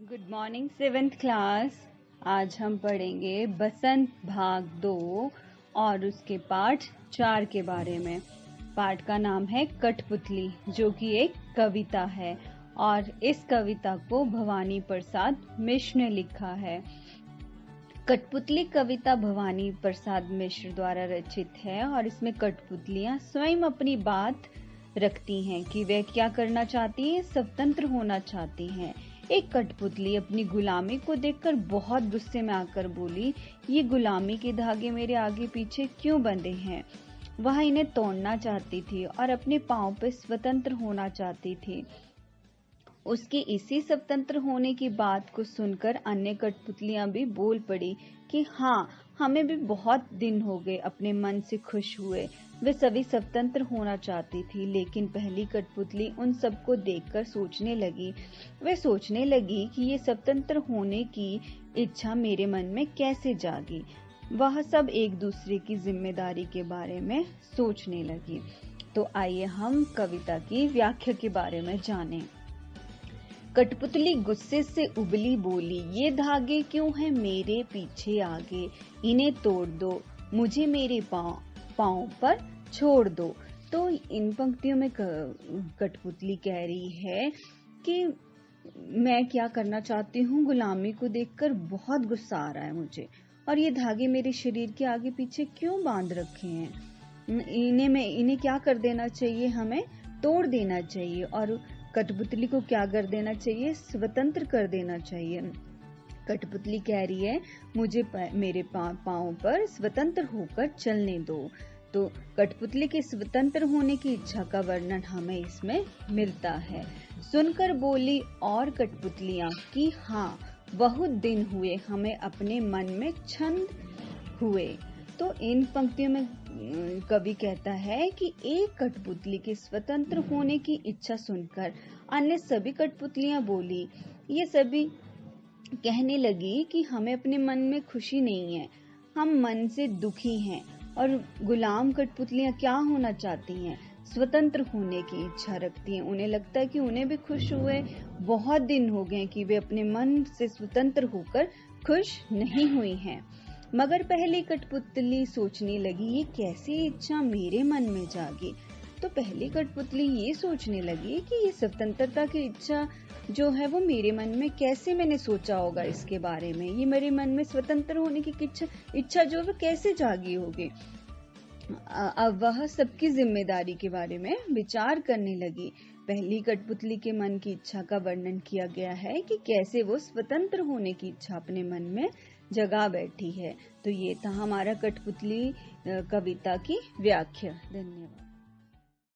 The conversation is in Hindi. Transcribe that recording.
Good morning seventh class. आज हम पढ़ेंगे बसंत भाग 2 और उसके पाठ 4 के बारे में। पाठ का नाम है कठपुतली, जो कि एक कविता है और इस कविता को भवानी प्रसाद मिश्र ने लिखा है। कठपुतली कविता भवानी प्रसाद मिश्र द्वारा रचित है और इसमें कठपुतलियां स्वयं अपनी बात रखती हैं कि वे क्या करना चाहती हैं, स्वतंत्र होना चाहती हैं। एक कठपुतली अपनी गुलामी को देखकर बहुत गुस्से में आकर बोली, ये गुलामी के धागे मेरे आगे पीछे क्यों बंधे हैं। वह इन्हें तोड़ना चाहती थी और अपने पांव पे स्वतंत्र होना चाहती थी। उसके इसी स्वतंत्र होने की बात को सुनकर अन्य कठपुतलियां भी बोल पड़ी कि हाँ, हमें भी बहुत दिन हो गए अपने मन से खुश हुए। वे सभी स्वतंत्र होना चाहती थी, लेकिन पहली कठपुतली उन सबको देखकर सोचने लगी। वे सोचने लगी कि ये स्वतंत्र होने की इच्छा मेरे मन में कैसे जागी। वह सब एक दूसरे की जिम्मेदारी के बारे में सोचने लगी। तो आइए हम कविता की व्याख्या के बारे में जानें। कठपुतली गुस्से से उबली बोली, ये धागे क्यों हैं मेरे पीछे आगे, इन्हें तोड़ दो, मुझे मेरे पाँव पर छोड़ दो। तो इन पंक्तियों में कठपुतली कह रही है कि मैं क्या करना चाहती हूँ, गुलामी को देखकर बहुत गुस्सा आ रहा है मुझे, और ये धागे मेरे शरीर के आगे पीछे क्यों बांध रखे हैं। इन्हें क्या कर देना चाहिए, हमें तोड़ देना चाहिए। और कठपुतली को क्या कर देना चाहिए, स्वतंत्र कर देना चाहिए। कठपुतली कह रही है मुझे मेरे पाँव पर स्वतंत्र होकर चलने दो। तो कठपुतली के स्वतंत्र होने की इच्छा का वर्णन हमें इसमें मिलता है। सुनकर बोली और कठपुतलियां कि हाँ, बहुत दिन हुए हमें अपने मन में छंद हुए। तो इन पंक्तियों में कवि कहता है कि एक कठपुतली के स्वतंत्र होने की इच्छा सुनकर अन्य सभी कठपुतलियां बोली। ये सभी कहने लगी कि हमें अपने मन में खुशी नहीं है, हम मन से दुखी हैं। और गुलाम कठपुतलियां क्या होना चाहती हैं, स्वतंत्र होने की इच्छा रखती हैं। उन्हें लगता है कि उन्हें भी खुश हुए बहुत दिन हो गए कि वे अपने मन से स्वतंत्र होकर खुश नहीं हुई हैं। मगर पहली कठपुतली सोचने लगी, ये कैसी इच्छा मेरे मन में जागी। तो पहली कठपुतली ये सोचने लगी कि ये स्वतंत्रता की इच्छा जो है वो मेरे मन में कैसे मैंने सोचा होगा, इसके बारे में ये मेरे मन में स्वतंत्र होने की इच्छा जो है वो कैसे जागी होगी। अब वह सबकी जिम्मेदारी के बारे में विचार करने लगी। पहली कठपुतली के मन की इच्छा का वर्णन किया गया है कि कैसे वो स्वतंत्र होने की इच्छा अपने मन में जगा बैठी है। तो ये था हमारा कठपुतली कविता की व्याख्या। धन्यवाद।